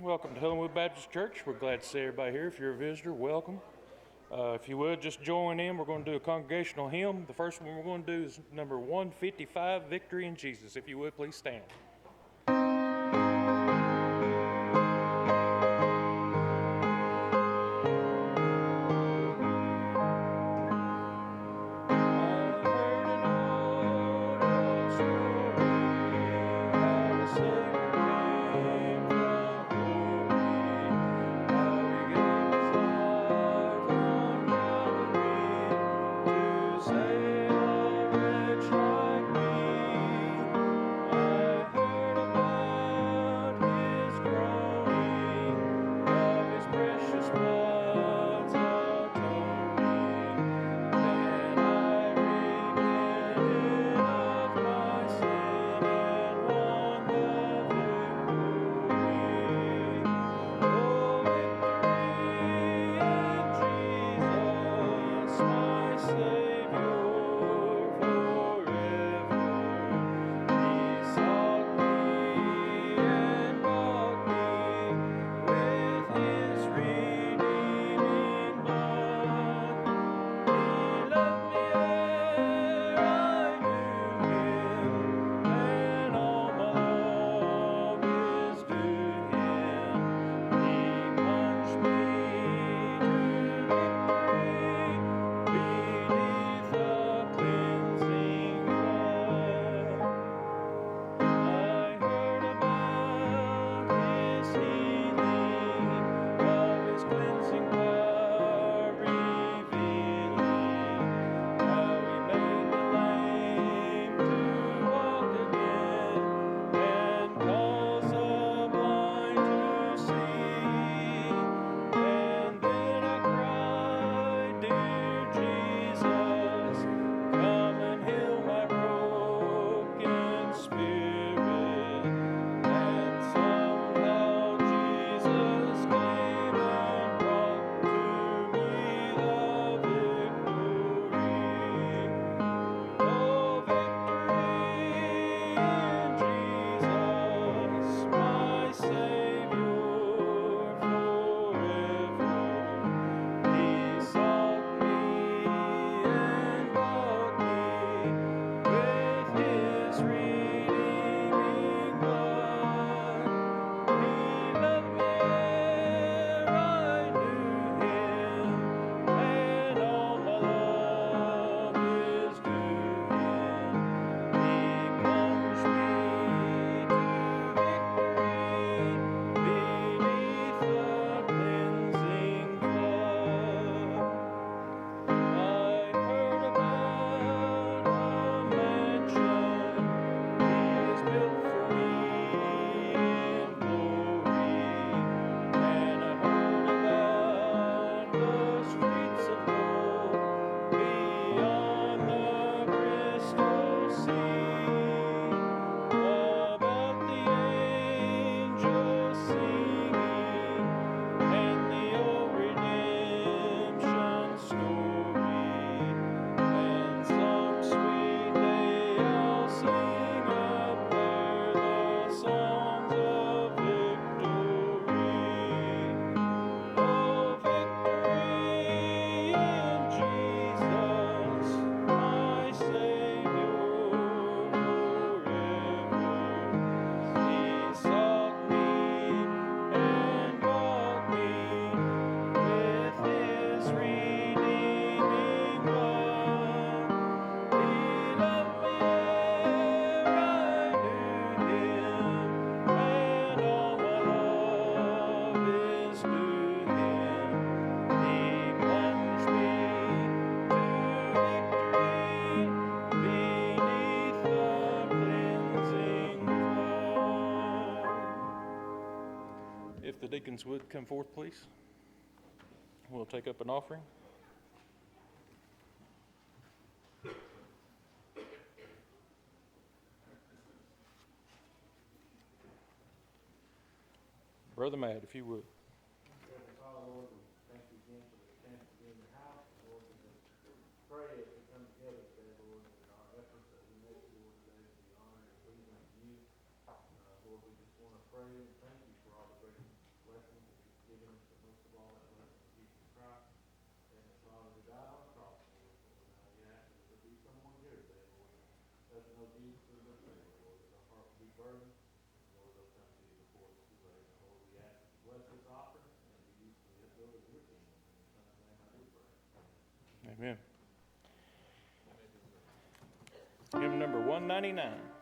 Welcome to Hillenwood Baptist Church. We're glad to see everybody here. If you're a visitor, welcome. If you would, just join in. We're going to do a congregational hymn. The first one we're going to do is number 155, Victory in Jesus. If you would, please stand. If the deacons would come forth, please. We'll take up an offering. Brother Matt, if you would. Lord, we thank you again for the chance to be in your house. Lord, we just pray as we come together today, Lord, that our efforts that we make, Lord, today will be honored and pleasing to you. Lord, we just want to pray and thank you for all the great burden. Lord, they'll come to you before it's too late. Lord, we ask that you bless this offering and be used for the build of your kingdom. In your son's name I do pray. Amen. Hymn number 199.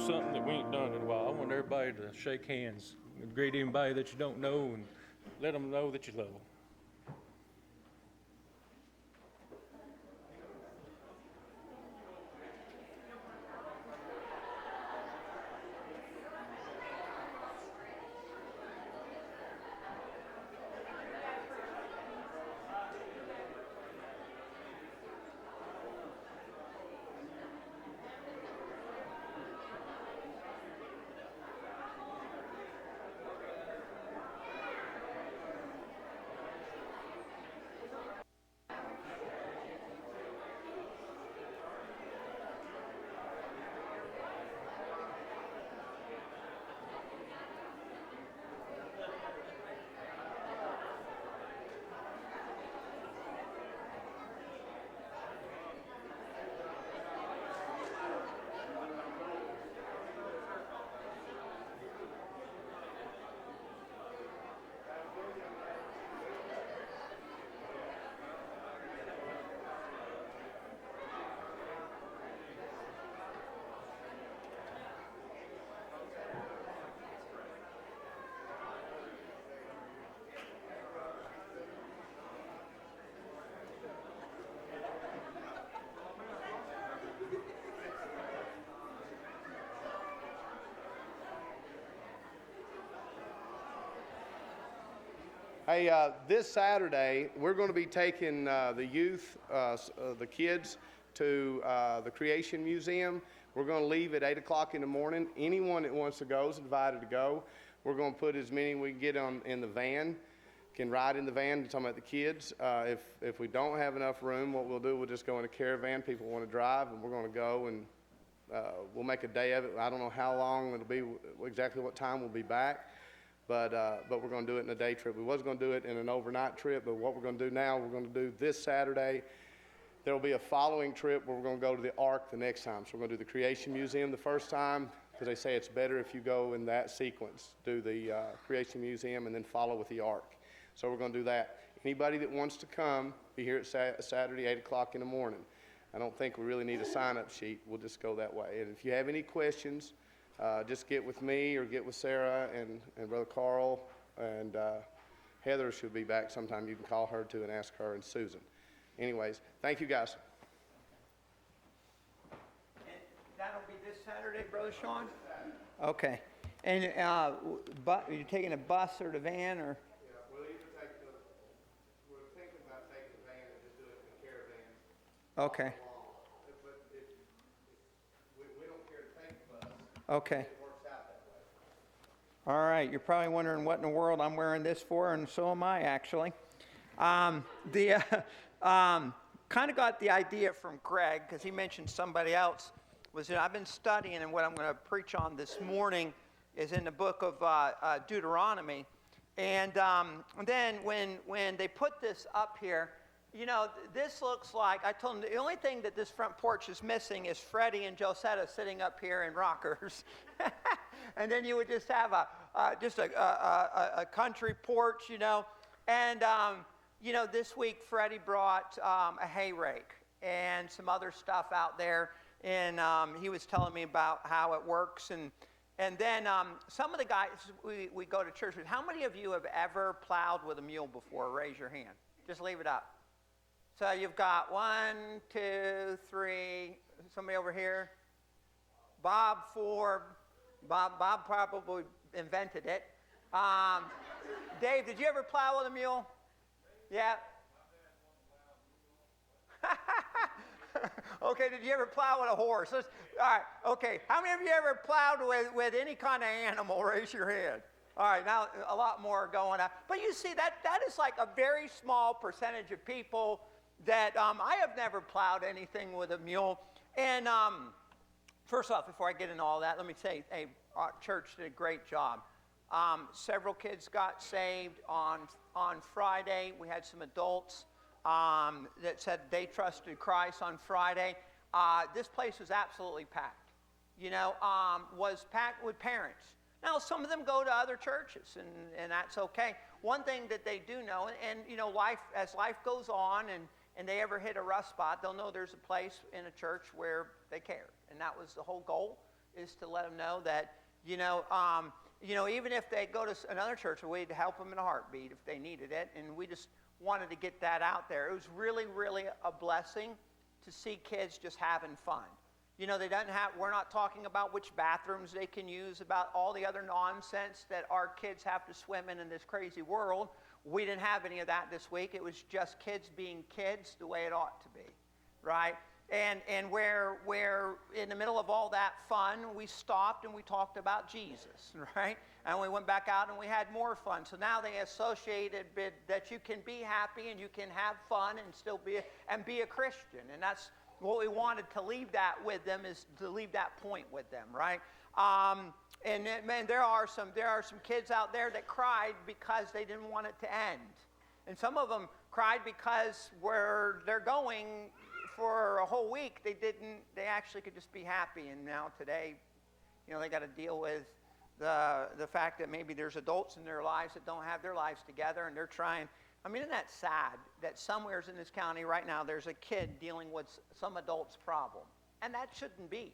Something that we ain't done in a while. I want everybody to shake hands and greet anybody that you don't know and let them know that you love them. Hey, this Saturday, we're going to be taking the youth, the kids, to the Creation Museum. We're going to leave at 8 o'clock in the morning. Anyone that wants to go is invited to go. We're going to put as many we can get in the van, can ride in the van. I'm talking about the kids. If we don't have enough room, what we'll do, we'll just go in a caravan. People want to drive, and we're going to go, and we'll make a day of it. I don't know how long it'll be, exactly what time we'll be back. But we're going to do it in a day trip. We was going to do it in an overnight trip, but what we're going to do now, we're going to do this Saturday There will be a following trip where we're going to go to the Ark the next time. So we're going to do the Creation Museum the first time, because they say it's better if you go in that sequence. Do the Creation Museum and then follow with the Ark. So we're going to do that. Anybody that wants to come, be here at Saturday, 8 o'clock in the morning. I don't think we really need a sign-up sheet. We'll just go that way. And if you have any questions, just get with me or get with Sarah and Brother Carl, and Heather should be back sometime. You can call her too and ask her, and Susan. Anyways, thank you guys. And that'll be this Saturday, Brother Sean? Okay. And you're taking a bus or the van, or? Yeah, we'll either we're thinking about taking the van and just do it in the caravan. Okay. But we don't care to take the bus. Okay. It works out that way. All right. You're probably wondering what in the world I'm wearing this for, and so am I, actually. Kind of got the idea from Greg, because he mentioned somebody else. I've been studying, and what I'm going to preach on this morning is in the book of Deuteronomy. And then when they put this up here, this looks like, I told them the only thing that this front porch is missing is Freddie and Josetta sitting up here in rockers. And then you would just have a country porch, And, this week Freddie brought a hay rake and some other stuff out there. And he was telling me about how it works. And then some of the guys we go to church with, how many of you have ever plowed with a mule before? Raise your hand. Just leave it up. So you've got 1, 2, 3, somebody over here. Bob 4. Bob probably invented it. Dave, did you ever plow with a mule? Yeah. Okay, did you ever plow with a horse? All right, okay. How many of you ever plowed with any kind of animal? Raise your hand. All right, now a lot more are going on. But you see, that is like a very small percentage of people that I have never plowed anything with a mule. And first off, before I get into all that, let me say, our church did a great job. Several kids got saved on Friday. We had some adults that said they trusted Christ on Friday. This place was absolutely packed. Was packed with parents. Now, some of them go to other churches, and that's okay. One thing that they do know, and as life goes on, and they ever hit a rough spot, they'll know there's a place in a church where they care. And that was the whole goal, is to let them know that, even if they go to another church, we'd help them in a heartbeat if they needed it. And we just wanted to get that out there. It was really, really a blessing to see kids just having fun. We're not talking about which bathrooms they can use, about all the other nonsense that our kids have to swim in this crazy world. We didn't have any of that this week. It was just kids being kids the way it ought to be, right? And where in the middle of all that fun, we stopped and we talked about Jesus, right? And we went back out and we had more fun. So now they associated that you can be happy and you can have fun and still be a Christian. And that's what we wanted to leave that with them, is to leave that point with them, right? And man, there are some kids out there that cried because they didn't want it to end. And some of them cried because where they're going for a whole week, they actually could just be happy. And now today, they got to deal with the fact that maybe there's adults in their lives that don't have their lives together, and they're trying. I mean, isn't that sad that somewheres in this county right now there's a kid dealing with some adult's problem? And that shouldn't be,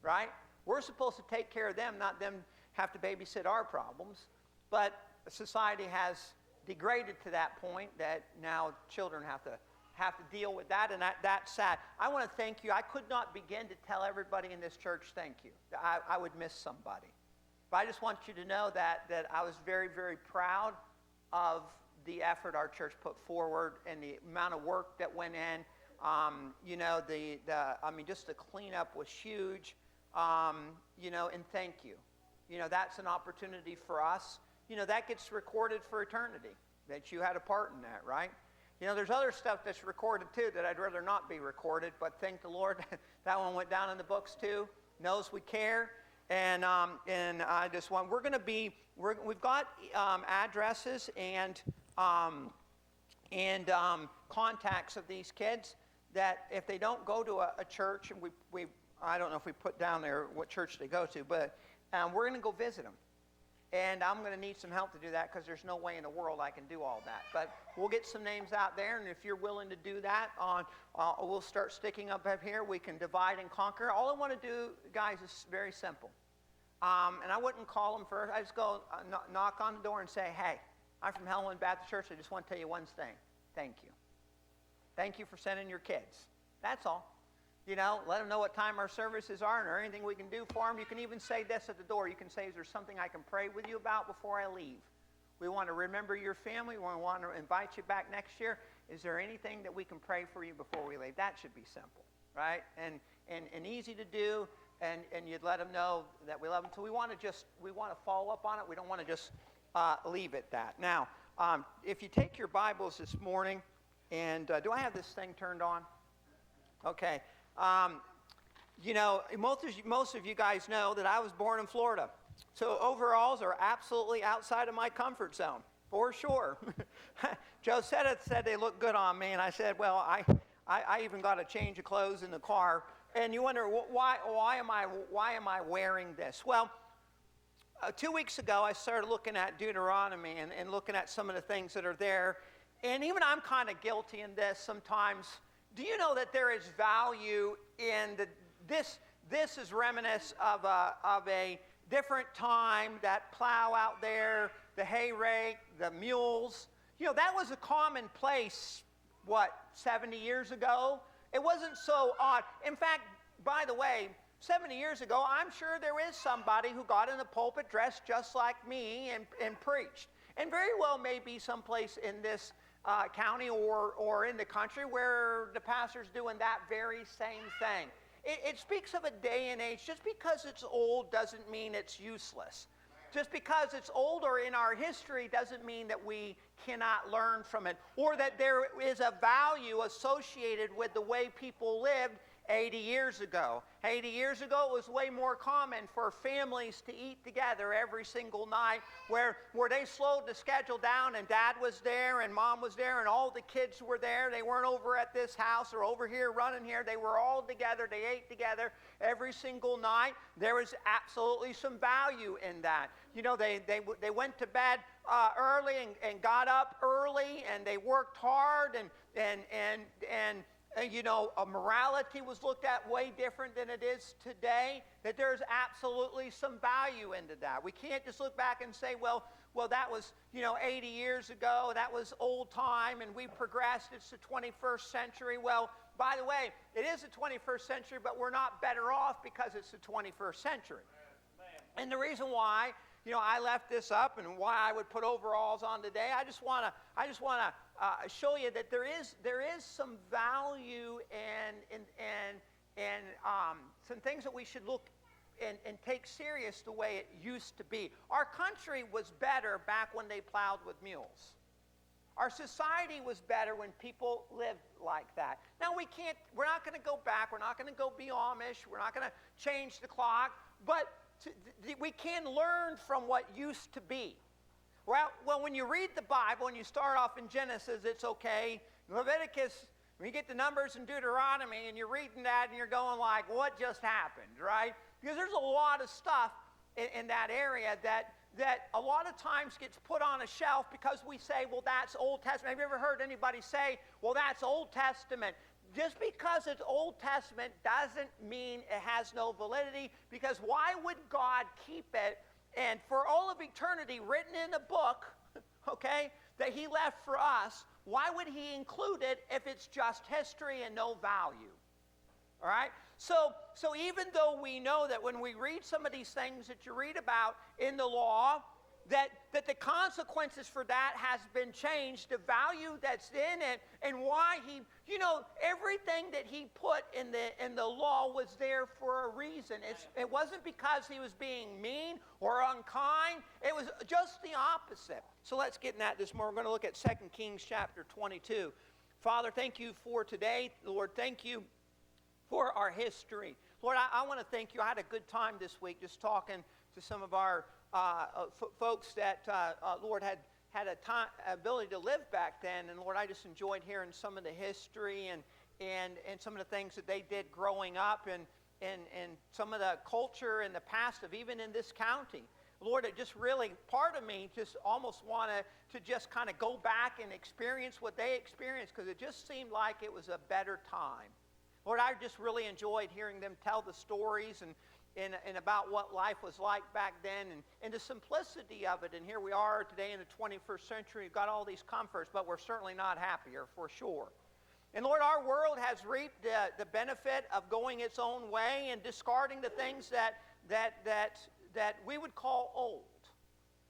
right? We're supposed to take care of them, not them have to babysit our problems. But society has degraded to that point that now children have to deal with that, and that's sad. I want to thank you. I could not begin to tell everybody in this church thank you. I would miss somebody. But I just want you to know that I was very, very proud of the effort our church put forward and the amount of work that went in. Just the cleanup was huge. And thank you. That's an opportunity for us. That gets recorded for eternity, that you had a part in that, right? There's other stuff that's recorded too that I'd rather not be recorded, but thank the Lord, that one went down in the books too. Knows we care. And I just want, we've got addresses and contacts of these kids. that if they don't go to a church, and I don't know if we put down there what church they go to, but we're going to go visit them. And I'm going to need some help to do that because there's no way in the world I can do all that. But we'll get some names out there, and if you're willing to do that, we'll start sticking up here. We can divide and conquer. All I want to do, guys, is very simple. And I wouldn't call them first. I just go knock on the door and say, hey, I'm from Helen Baptist Church. I just want to tell you one thing. Thank you. Thank you for sending your kids. That's all. You know, let them know what time our services are and or anything we can do for them. You can even say this at the door. You can say, is there something I can pray with you about before I leave? We want to remember your family. We want to invite you back next year. Is there anything that we can pray for you before we leave? That should be simple, right? And easy to do, and you'd let them know that we love them. So we want to follow up on it. We don't want to just leave it that. Now, if you take your Bibles this morning, and do I have this thing turned on? Okay. You know, most of you guys know that I was born in Florida. So overalls are absolutely outside of my comfort zone, for sure. Josetta said they look good on me, and I said, well, I even got a change of clothes in the car. And you wonder, why am I wearing this? Well, 2 weeks ago, I started looking at Deuteronomy and looking at some of the things that are there. And even I'm kind of guilty in this sometimes. Do you know that there is value in this is reminiscent of a different time, that plow out there, the hay rake, the mules. You know, that was a common place, 70 years ago? It wasn't so odd. In fact, by the way, 70 years ago, I'm sure there is somebody who got in the pulpit dressed just like me and preached. And very well may be someplace in this county or in the country where the pastor's doing that very same thing. It speaks of a day and age. Just because it's old doesn't mean it's useless. Just because it's older in our history doesn't mean that we cannot learn from it, or that there is a value associated with the way people lived 80 years ago. 80 years ago, it was way more common for families to eat together every single night, where they slowed the schedule down, and Dad was there and Mom was there and all the kids were there. They weren't over at this house or over here running here. They were all together. They ate together every single night. There was absolutely some value in that. You know, they went to bed early and got up early, and they worked hard, and you know, morality was looked at way different than it is today, that there's absolutely some value into that. We can't just look back and say, well, that was, 80 years ago, that was old time, and we progressed, it's the 21st century. Well, by the way, it is the 21st century, but we're not better off because it's the 21st century. And the reason why, I left this up and why I would put overalls on today, I just want to show you that there is some value and some things that we should look and take serious the way it used to be. Our country was better back when they plowed with mules. Our society was better when people lived like that. Now we're not going to go back. We're not going to go be Amish. We're not going to change the clock. But we can learn from what used to be. Well, when you read the Bible and you start off in Genesis, it's okay. Leviticus, when you get the Numbers and Deuteronomy and you're reading that and you're going like, what just happened, right? Because there's a lot of stuff in that area that a lot of times gets put on a shelf because we say, well, that's Old Testament. Have you ever heard anybody say, well, that's Old Testament? Just because it's Old Testament doesn't mean it has no validity, because why would God keep it and for all of eternity written in a book, okay, that he left for us? Why would he include it if it's just history and no value? All right? So even though we know that when we read some of these things that you read about in the law, that the consequences for that has been changed, the value that's in it, and why he, everything that he put in the law was there for a reason. It wasn't because he was being mean or unkind. It was just the opposite. So let's get in that this morning. We're going to look at 2 Kings chapter 22. Father, thank you for today. Lord, thank you for our history. Lord, I want to thank you. I had a good time this week just talking to some of our folks that, Lord, had a ability to live back then. And, Lord, I just enjoyed hearing some of the history. and some of the things that they did growing up, and some of the culture and the past of even in this county. Lord, it just really, part of me just almost wanted to just kind of go back and experience what they experienced, because it just seemed like it was a better time. Lord, I just really enjoyed hearing them tell the stories and about what life was like back then, and the simplicity of it. And here we are today in the 21st century. We've got all these comforts, but we're certainly not happier, for sure. And Lord, our world has reaped the benefit of going its own way and discarding the things that we would call old.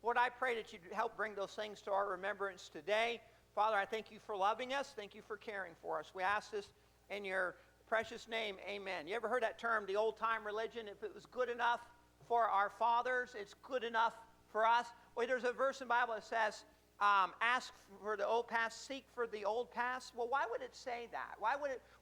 Lord, I pray that you'd help bring those things to our remembrance today. Father, I thank you for loving us. Thank you for caring for us. We ask this in your precious name, amen. You ever heard that term, the old-time religion? If it was good enough for our fathers, it's good enough for us. Well, there's a verse in the Bible that says, ask for the old past, seek for the old past. Well, why would it say that?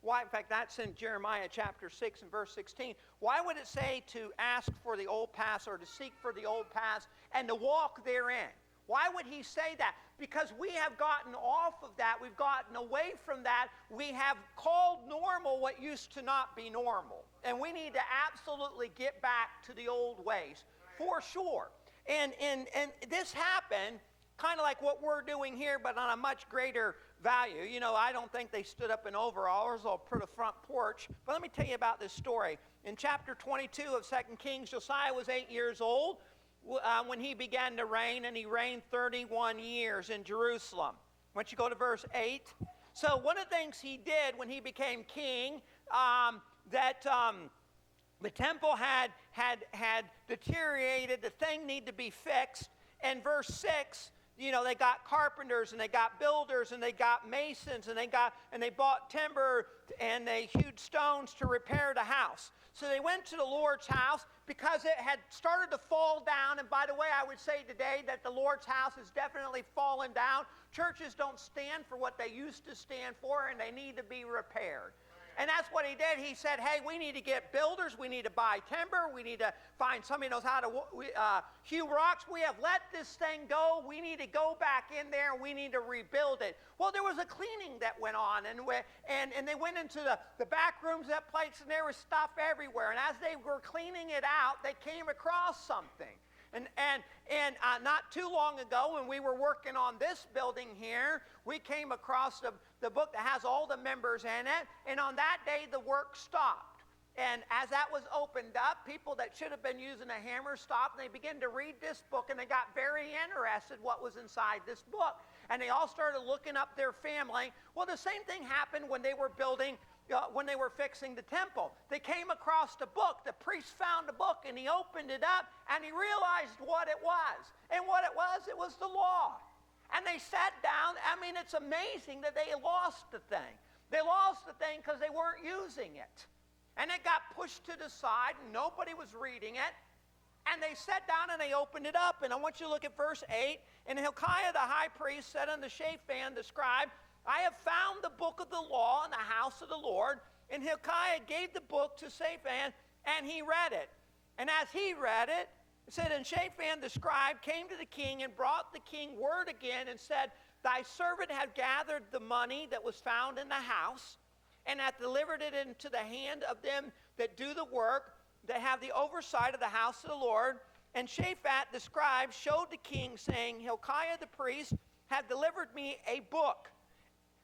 Why, in fact, that's in Jeremiah chapter 6 and verse 16. Why would it say to ask for the old past, or to seek for the old past and to walk therein? Why would he say that? Because we have gotten off of that. We've gotten away from that. We have called normal what used to not be normal. And we need to absolutely get back to the old ways, for sure. And this happened kind of like what we're doing here, but on a much greater value. You know, I don't think they stood up in overalls or put a front porch. But let me tell you about this story. In chapter 22 of 2 Kings, Josiah was 8 years old when he began to reign, and he reigned 31 years in Jerusalem. Why don't you go to verse 8? So one of the things he did when he became king, the temple had deteriorated. The thing needed to be fixed. And verse 6, you know, they got carpenters, and they got builders, and they got masons, and they bought timber, and they hewed stones to repair the house. So they went to the Lord's house because it had started to fall down. And by the way, I would say today that the Lord's house has definitely fallen down. Churches don't stand for what they used to stand for, and they need to be repaired. And that's what he did. He said, hey, we need to get builders. We need to buy timber. We need to find somebody who knows how to hew rocks. We have let this thing go. We need to go back in there, and we need to rebuild it. Well, there was a cleaning that went on, and they went into the back rooms of that place, and there was stuff everywhere. And as they were cleaning it out, they came across something. And not too long ago, when we were working on this building here, we came across the book that has all the members in it. And on that day, the work stopped. And as that was opened up, people that should have been using a hammer stopped, and they began to read this book, and they got very interested what was inside this book. And they all started looking up their family. Well, the same thing happened when they were building, when they were fixing the temple. They came across the book. The priest found the book, and he opened it up, and he realized what it was. And what it was the law. And they sat down. I mean, it's amazing that they lost the thing. They lost the thing because they weren't using it. And it got pushed to the side, and nobody was reading it. And they sat down and they opened it up. And I want you to look at verse 8. And Hilkiah the high priest said unto Shaphan the scribe, I have found the book of the law in the house of the Lord. And Hilkiah gave the book to Shaphan, and he read it. And as he read it, it said, and Shaphan the scribe came to the king and brought the king word again and said, thy servant hath gathered the money that was found in the house, and hath delivered it into the hand of them that do the work, that have the oversight of the house of the Lord. And Shaphan the scribe showed the king, saying, Hilkiah the priest hath delivered me a book.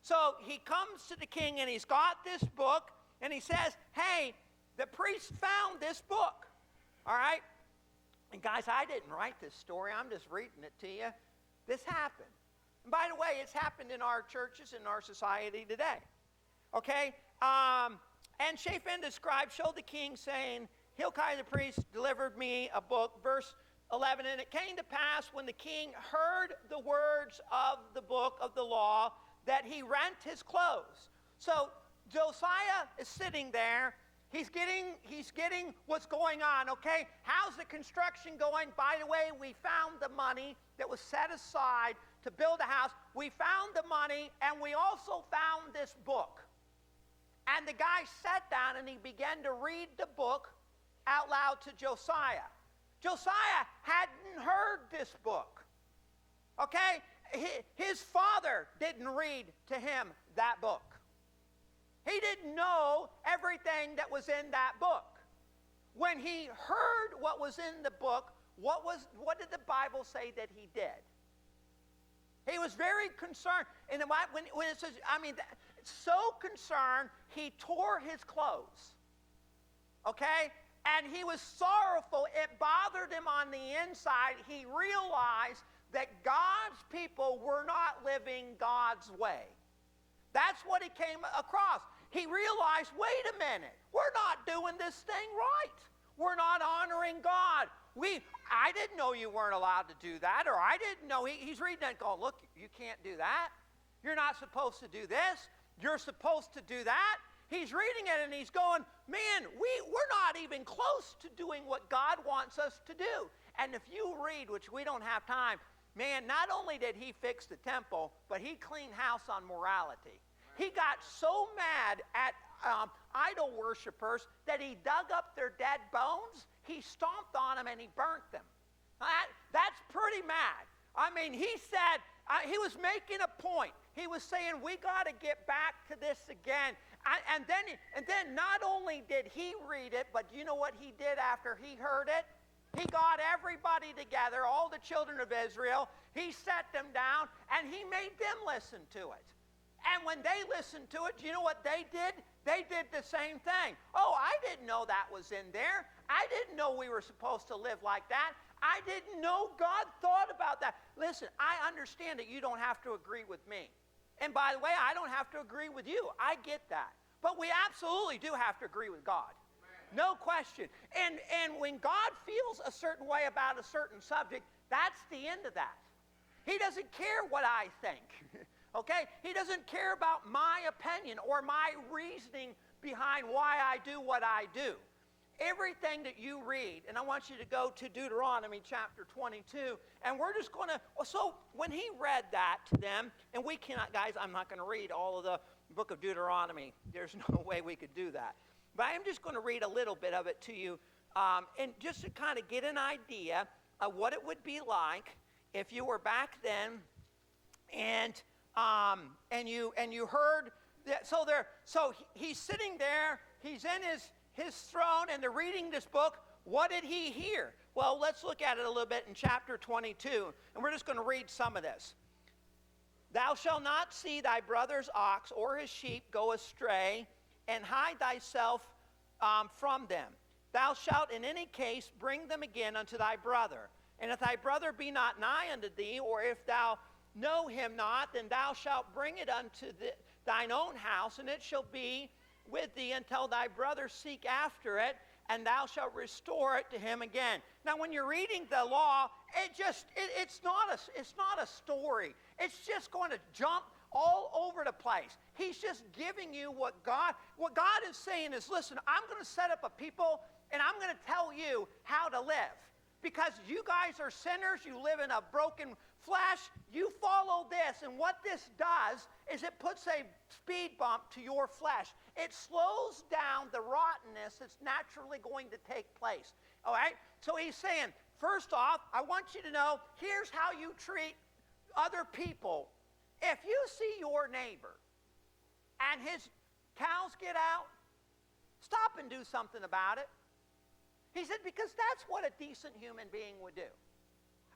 So he comes to the king, and he's got this book, and he says, hey, the priest found this book. All right? And guys, I didn't write this story. I'm just reading it to you. This happened. And by the way, it's happened in our churches, in our society today. Okay? And Shaphan the scribe showed the king, saying, Hilkiah the priest delivered me a book. Verse 11, and it came to pass when the king heard the words of the book of the law, that he rent his clothes. So Josiah is sitting there. He's getting what's going on, okay? How's the construction going? By the way, we found the money that was set aside to build a house. We found the money, and we also found this book. And the guy sat down, and he began to read the book out loud to Josiah. Josiah hadn't heard this book, okay? His father didn't read to him that book. He didn't know everything that was in that book. When he heard what was in the book, what did the Bible say that he did? He was very concerned. And when it says, so concerned, he tore his clothes. Okay? And he was sorrowful. It bothered him on the inside. He realized that God's people were not living God's way. That's what he came across. He realized, wait a minute, we're not doing this thing right. We're not honoring God. I didn't know you weren't allowed to do that, or I didn't know. He's reading that going, look, you can't do that. You're not supposed to do this. You're supposed to do that. He's reading it and he's going, man, we're not even close to doing what God wants us to do. And if you read, which we don't have time, man, not only did he fix the temple, but he cleaned house on morality. He got so mad at idol worshipers that he dug up their dead bones, he stomped on them, and he burnt them. That's pretty mad. He said, he was making a point. He was saying, we got to get back to this again. And then not only did he read it, but you know what he did after he heard it? He got everybody together, all the children of Israel. He set them down, and he made them listen to it. And when they listened to it, do you know what they did? They did the same thing. Oh, I didn't know that was in there. I didn't know we were supposed to live like that. I didn't know God thought about that. Listen, I understand that you don't have to agree with me. And by the way, I don't have to agree with you. I get that. But we absolutely do have to agree with God. No question. And when God feels a certain way about a certain subject, that's the end of that. He doesn't care what I think. Okay? He doesn't care about my opinion or my reasoning behind why I do what I do. Everything that you read, and I want you to go to Deuteronomy chapter 22, and we're just going to, so when he read that to them, and we cannot, guys, I'm not going to read all of the book of Deuteronomy. There's no way we could do that. But I am just going to read a little bit of it to you, and just to kind of get an idea of what it would be like if you were back then, and you heard that. So he's sitting there. He's in his throne, and they're reading this book. What did he hear? Well, let's look at it a little bit in chapter 22, and we're just going to read some of this. Thou shalt not see thy brother's ox or his sheep go astray, and hide thyself from them. Thou shalt in any case bring them again unto thy brother. And if thy brother be not nigh unto thee, or if thou know him not, then thou shalt bring it unto thine own house, and it shall be with thee until thy brother seek after it, and thou shalt restore it to him again. Now, when you're reading the law, it's not a story. It's just going to jump all over the place. He's just giving you what God is saying is, listen, I'm going to set up a people, and I'm going to tell you how to live. Because you guys are sinners, you live in a broken flesh, you follow this, and what this does is it puts a speed bump to your flesh. It slows down the rottenness that's naturally going to take place. All right? So he's saying, first off, I want you to know, here's how you treat other people. If you see your neighbor and his cows get out, stop and do something about it. He said, because that's what a decent human being would do.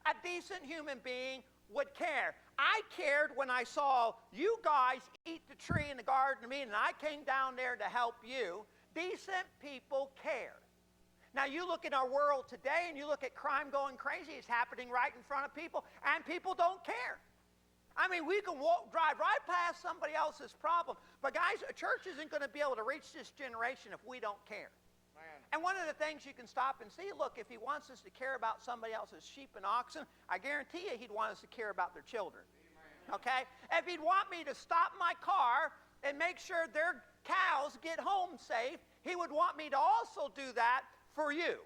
A decent human being would care. I cared when I saw you guys eat the tree in the Garden of Eden, and I came down there to help you. Decent people care. Now, you look at our world today, and you look at crime going crazy. It's happening right in front of people, and people don't care. We can drive right past somebody else's problem. But, guys, a church isn't going to be able to reach this generation if we don't care. And one of the things you can stop and see, look, if he wants us to care about somebody else's sheep and oxen, I guarantee you he'd want us to care about their children. Okay? If he'd want me to stop my car and make sure their cows get home safe, he would want me to also do that for you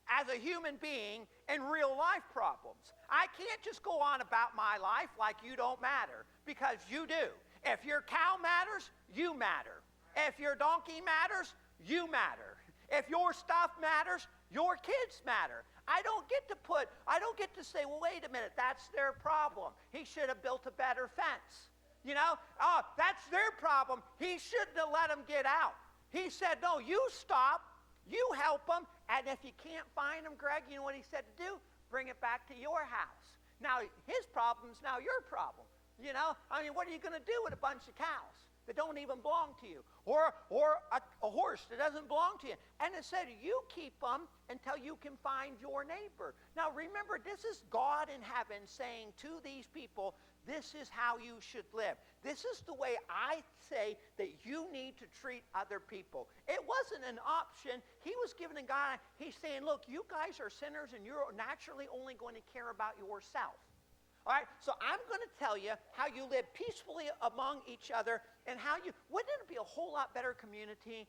as a human being in real life problems. I can't just go on about my life like you don't matter, because you do. If your cow matters, you matter. If your donkey matters, you matter. If your stuff matters, your kids matter. I don't get to say, well, wait a minute, that's their problem. He should have built a better fence. That's their problem. problem, he shouldn't have let them get out. He said, no, you stop, you help them, and if you can't find them, Greg, you know what he said to do? Bring it back to your house. Now, his problem's now your problem. You know, I mean, what are you going to do with a bunch of cows that don't even belong to you? Or a horse that doesn't belong to you? And it said, you keep them until you can find your neighbor. Now, remember, this is God in heaven saying to these people, this is how you should live. This is the way I say that you need to treat other people. It wasn't an option. He was given a guy, he's saying, look, you guys are sinners and you're naturally only going to care about yourself. All right, so I'm going to tell you how you live peacefully among each other and how you, wouldn't it be a whole lot better community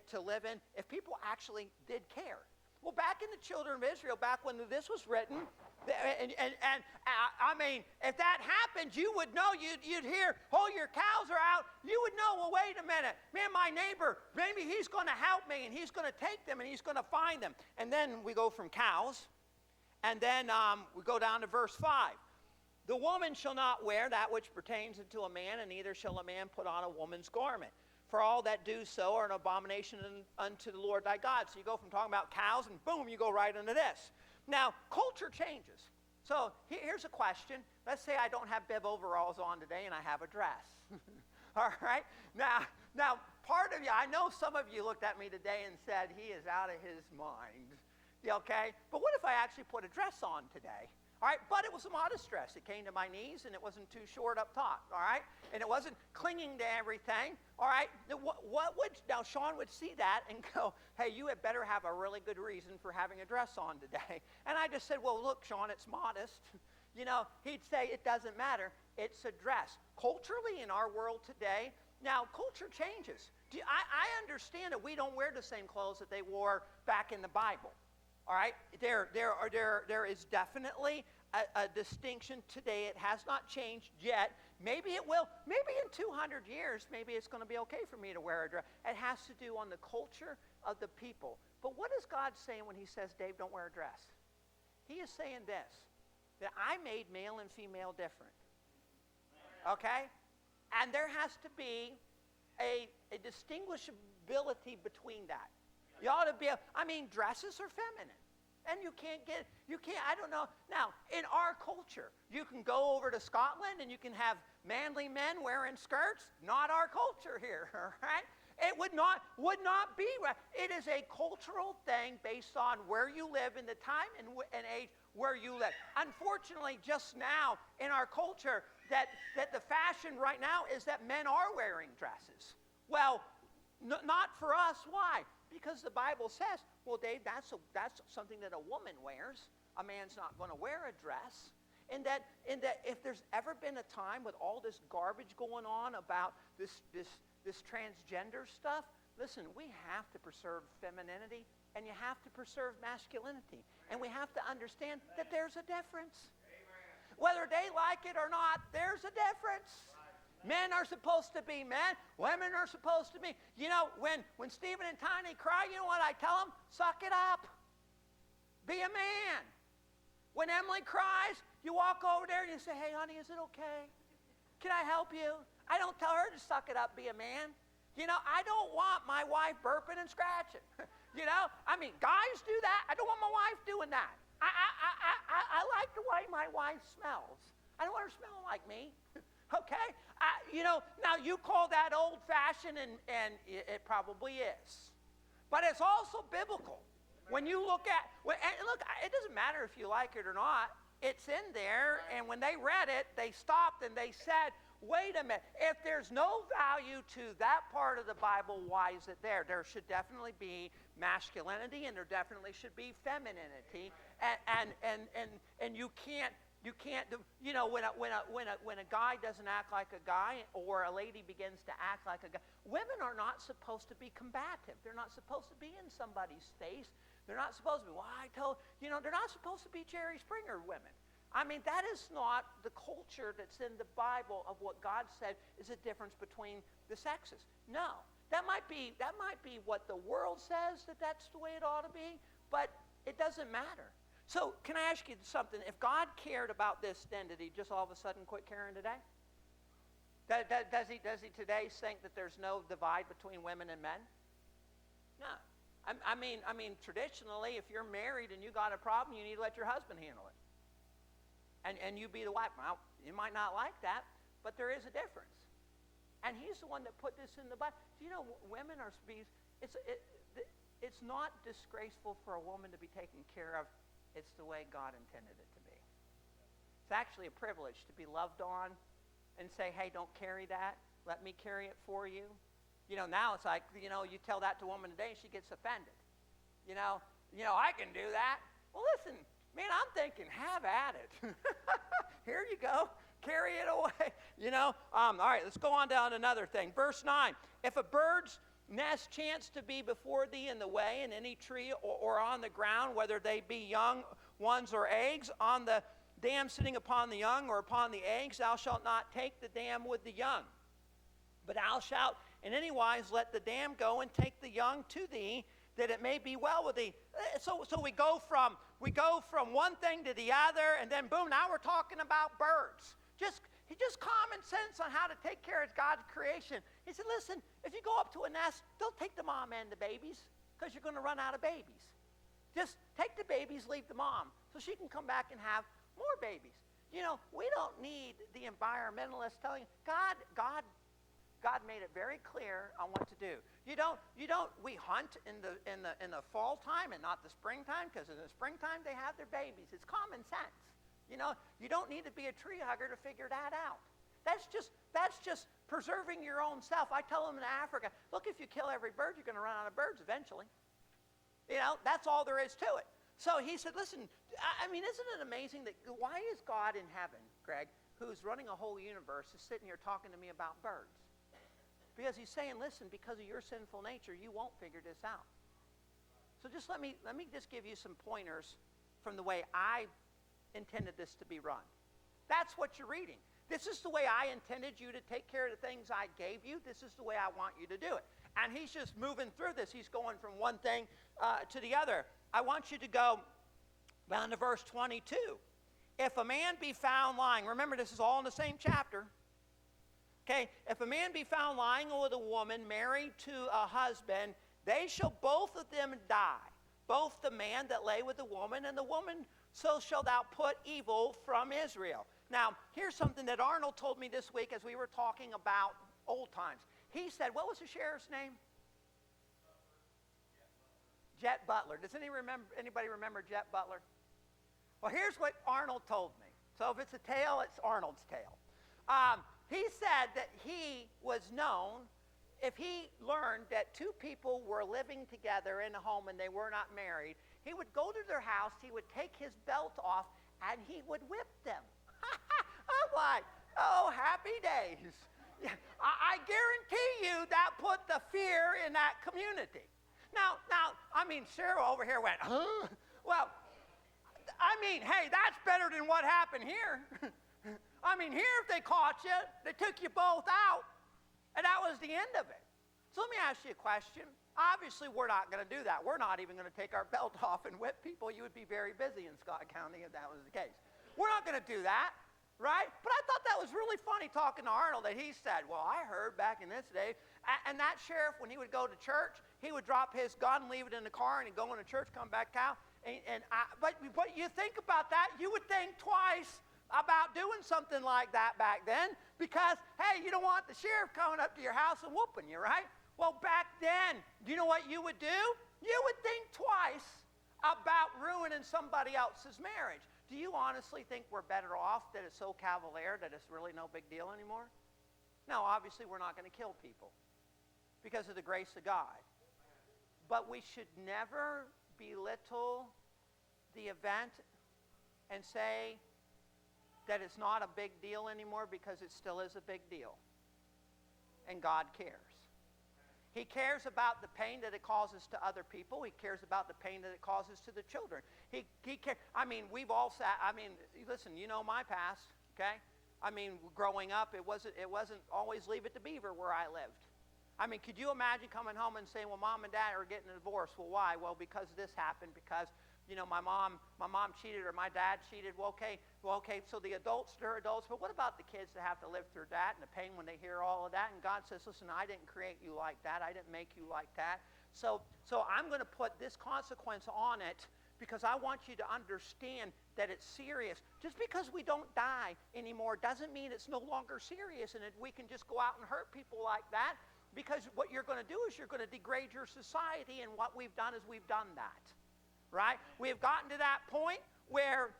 to live in if people actually did care? Well, back in the children of Israel, back when this was written, I mean, if that happened, you would know, you'd hear, oh, your cows are out. You would know, well, wait a minute. Man, my neighbor, maybe he's going to help me and he's going to take them and he's going to find them. And then we go from cows, and then we go down to verse 5. The woman shall not wear that which pertains unto a man, and neither shall a man put on a woman's garment. For all that do so are an abomination unto the Lord thy God. So you go from talking about cows, and boom, you go right into this. Now, culture changes. So here's a question. Let's say I don't have bib overalls on today, and I have a dress. All right? Now, part of you, I know some of you looked at me today and said, he is out of his mind. Okay? But what if I actually put a dress on today? All right, but it was a modest dress. It came to my knees, and it wasn't too short up top, all right? And it wasn't clinging to everything, all right? Now, Sean would see that and go, hey, you had better have a really good reason for having a dress on today. And I just said, well, look, Sean, it's modest. You know, he'd say, it doesn't matter. It's a dress. Culturally, in our world today, now, culture changes. I understand that we don't wear the same clothes that they wore back in the Bible. All right, there is definitely a distinction today. It has not changed yet. Maybe it will. Maybe in 200 years, maybe it's going to be okay for me to wear a dress. It has to do on the culture of the people. But what is God saying when he says, Dave, don't wear a dress? He is saying this, that I made male and female different. Okay? And there has to be a distinguishability between that. You ought to be, dresses are feminine. And I don't know. Now, in our culture, you can go over to Scotland and you can have manly men wearing skirts. Not our culture here, all right? It would not be right. It is a cultural thing based on where you live in the time and age where you live. Unfortunately, just now in our culture, that the fashion right now is that men are wearing dresses. Well, not for us. Why? Because the Bible says, well, Dave, that's something that a woman wears. A man's not going to wear a dress. And that if there's ever been a time with all this garbage going on about this transgender stuff, listen, we have to preserve femininity and you have to preserve masculinity. And we have to understand that there's a difference. Whether they like it or not, there's a difference. Men are supposed to be men. Women are supposed to be. You know, when Stephen and Tiny cry, you know what I tell them? Suck it up. Be a man. When Emily cries, you walk over there and you say, hey, honey, is it okay? Can I help you? I don't tell her to suck it up, be a man. You know, I don't want my wife burping and scratching. You know, guys do that. I don't want my wife doing that. I like the way my wife smells. I don't want her smelling like me. Okay? Now you call that old-fashioned, and it probably is. But it's also biblical. When you look, it doesn't matter if you like it or not. It's in there, and when they read it, they stopped and they said, wait a minute. If there's no value to that part of the Bible, why is it there? There should definitely be masculinity, and there definitely should be femininity. And you can't, when a guy doesn't act like a guy or a lady begins to act like a guy, women are not supposed to be combative. They're not supposed to be in somebody's face. They're not supposed to be, they're not supposed to be Jerry Springer women. That is not the culture that's in the Bible of what God said is a difference between the sexes. No, that might be what the world says that's the way it ought to be, but it doesn't matter. So can I ask you something? If God cared about this, then did he just all of a sudden quit caring today? Does he today think that there's no divide between women and men? No. I mean, traditionally, if you're married and you got a problem, you need to let your husband handle it. And you be the wife. Well, you might not like that, but there is a difference. And he's the one that put this in the Bible. Do you know women are it's not disgraceful for a woman to be taken care of. It's the way God intended it to be. It's actually a privilege to be loved on and say, hey, don't carry that. Let me carry it for you. You know, now it's like, you tell that to a woman today, she gets offended. You know, I can do that. Well, listen, man, I'm thinking, have at it. Here you go. Carry it away. All right, let's go on down to another thing. Verse 9. If a bird's nest chance to be before thee in the way, in any tree or on the ground, whether they be young ones or eggs, on the dam sitting upon the young or upon the eggs, thou shalt not take the dam with the young. But thou shalt in any wise let the dam go and take the young to thee, that it may be well with thee. So we go from one thing to the other, and then boom, now we're talking about birds. Just common sense on how to take care of God's creation. He said, listen, if you go up to a nest, don't take the mom and the babies, because you're going to run out of babies. Just take the babies, leave the mom, so she can come back and have more babies. We don't need the environmentalists telling God made it very clear on what to do. We hunt in the fall time and not the springtime, because in the springtime they have their babies. It's common sense. You don't need to be a tree hugger to figure that out. That's just preserving your own self. I tell them in Africa, look, if you kill every bird, you're going to run out of birds eventually. That's all there is to it. So he said, listen, isn't it amazing that why is God in heaven, Greg, who's running a whole universe, is sitting here talking to me about birds? Because he's saying, listen, because of your sinful nature, you won't figure this out. So just let me just give you some pointers from the way I intended this to be run. That's what you're reading. This is the way I intended you to take care of the things I gave you. This is the way I want you to do it. And he's just moving through this. He's going from one thing to the other. I want you to go down to verse 22. If a man be found lying, remember this is all in the same chapter. Okay, if a man be found lying with a woman married to a husband, they shall both of them die. Both the man that lay with the woman and the woman, so shalt thou put evil from Israel. Now, here's something that Arnold told me this week as we were talking about old times. He said, what was the sheriff's name? Jet Butler. Does anybody remember Jet Butler? Well, here's what Arnold told me. So if it's a tale, it's Arnold's tale. He said that he was known, if he learned that two people were living together in a home and they were not married, he would go to their house, he would take his belt off, and he would whip them. I'm like, oh, happy days. I guarantee you that put the fear in that community. Now, Cheryl over here went, huh? Well, hey, that's better than what happened here. Here if they caught you, they took you both out, and that was the end of it. So let me ask you a question. Obviously, we're not going to do that. We're not even going to take our belt off and whip people. You would be very busy in Scott County if that was the case. We're not going to do that, right? But I thought that was really funny talking to Arnold that he said, well, I heard back in this day, and that sheriff, when he would go to church, he would drop his gun, leave it in the car, and he'd go into church, come back out. But you think about that, you would think twice about doing something like that back then because, hey, you don't want the sheriff coming up to your house and whooping you, right? Well, back then, do you know what you would do? You would think twice about ruining somebody else's marriage. Do you honestly think we're better off that it's so cavalier that it's really no big deal anymore? No, obviously we're not going to kill people because of the grace of God. But we should never belittle the event and say that it's not a big deal anymore, because it still is a big deal. And God cares. He cares about the pain that it causes to other people. He cares about the pain that it causes to the children. He cares. We've all sat, listen, you know my past, okay? Growing up, it wasn't always Leave It to Beaver where I lived. Could you imagine coming home and saying, well, Mom and Dad are getting a divorce? Well, why? Well, because this happened, because my mom cheated or my dad cheated. Well, okay, so the adults, they're adults, but what about the kids that have to live through that and the pain when they hear all of that? And God says, listen, I didn't create you like that. I didn't make you like that. So I'm going to put this consequence on it because I want you to understand that it's serious. Just because we don't die anymore doesn't mean it's no longer serious and we can just go out and hurt people like that, because what you're going to do is you're going to degrade your society, and what we've done is we've done that. Right? We have gotten to that point where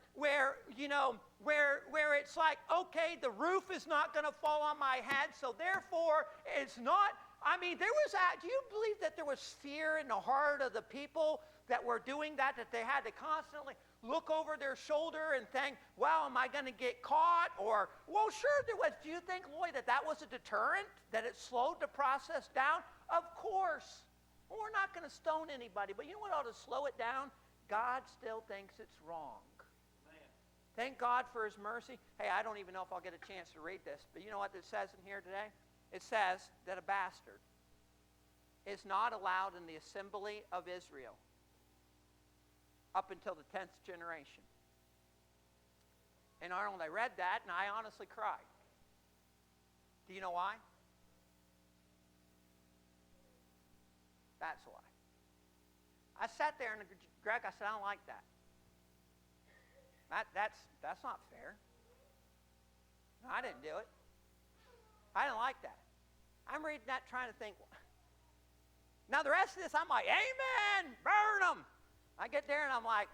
it's like, okay, the roof is not going to fall on my head, so therefore it's not. I mean, do you believe that there was fear in the heart of the people that were doing that they had to constantly look over their shoulder and think, well, am I going to get caught? Or, well, sure there was. Do you think, Lloyd, that was a deterrent, that it slowed the process down? Of course. Well, we're not going to stone anybody, but you know what ought to slow it down? God still thinks it's wrong. Man. Thank God for his mercy. Hey, I don't even know if I'll get a chance to read this, but you know what it says in here today? It says that a bastard is not allowed in the assembly of Israel up until the 10th generation. And Arnold, I read that, and I honestly cried. Do you know why? That's why. I sat there, and Greg, I said, I don't like that. That's not fair. No, I didn't do it. I didn't like that. I'm reading that trying to think. Now the rest of this, I'm like, amen, burn them. I get there and I'm like,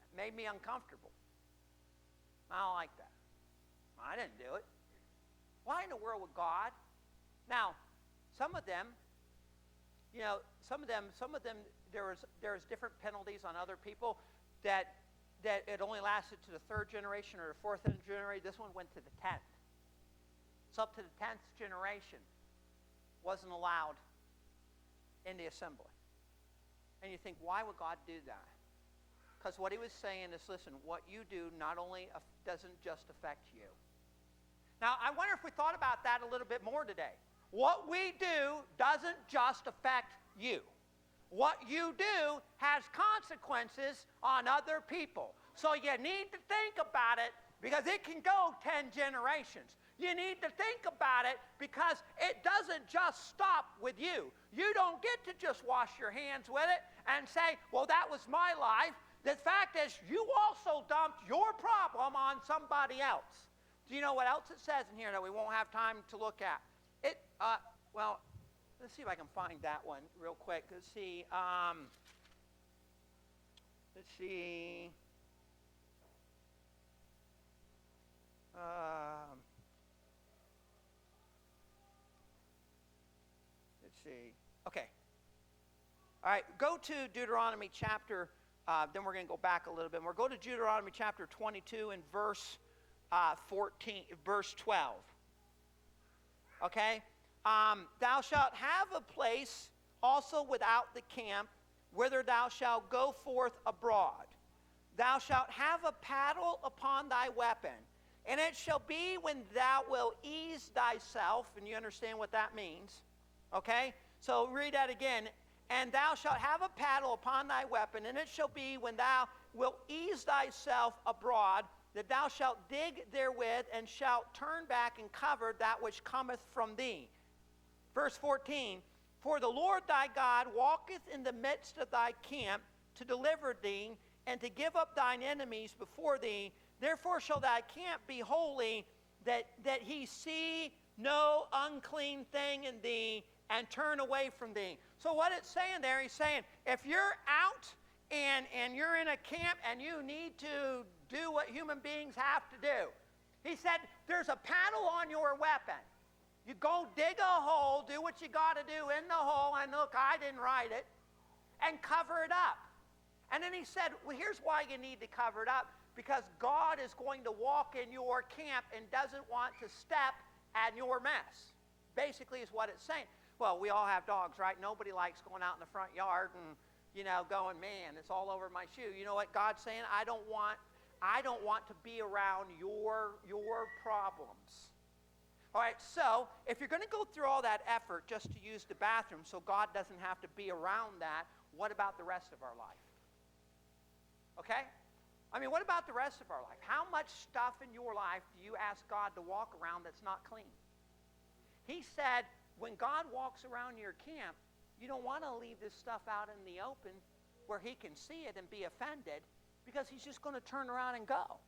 it made me uncomfortable. I don't like that. I didn't do it. Why in the world would God? Now, some of them, there's different penalties on other people that it only lasted to the 3rd generation or the 4th generation. This one went to the 10th. So up to the 10th generation wasn't allowed in the assembly. And you think, why would God do that? Because what he was saying is, listen, what you do not only doesn't just affect you. Now, I wonder if we thought about that a little bit more today. What we do doesn't just affect you. What you do has consequences on other people. So you need to think about it, because it can go 10 generations. You need to think about it because it doesn't just stop with you. You don't get to just wash your hands with it and say, well, that was my life. The fact is, you also dumped your problem on somebody else. Do you know what else it says in here that we won't have time to look at? Let's see if I can find that one real quick. Let's see. Okay. All right, go to Deuteronomy chapter, then we're going to go back a little bit more. Go to Deuteronomy chapter 22 and verse 12. Okay? Thou shalt have a place also without the camp, whither thou shalt go forth abroad. Thou shalt have a paddle upon thy weapon, and it shall be when thou wilt ease thyself, and you understand what that means, okay? So read that again. And thou shalt have a paddle upon thy weapon, and it shall be when thou wilt ease thyself abroad, that thou shalt dig therewith, and shalt turn back and cover that which cometh from thee. Verse 14, for the Lord thy God walketh in the midst of thy camp to deliver thee, and to give up thine enemies before thee. Therefore shall thy camp be holy, that he see no unclean thing in thee, and turn away from thee. So what it's saying there, he's saying, if you're out and you're in a camp and you need to do what human beings have to do, he said, there's a paddle on your weapon. You go dig a hole, do what you got to do in the hole, and look, I didn't write it, and cover it up. And then he said, well, here's why you need to cover it up, because God is going to walk in your camp and doesn't want to step at your mess. Basically is what it's saying. Well, we all have dogs, right? Nobody likes going out in the front yard and, going, man, it's all over my shoe. You know what God's saying? I don't want to be around your problems. All right, so if you're going to go through all that effort just to use the bathroom so God doesn't have to be around that, what about the rest of our life? Okay? I mean, what about the rest of our life? How much stuff in your life do you ask God to walk around that's not clean? He said, when God walks around your camp, you don't want to leave this stuff out in the open where he can see it and be offended, because he's just going to turn around and go.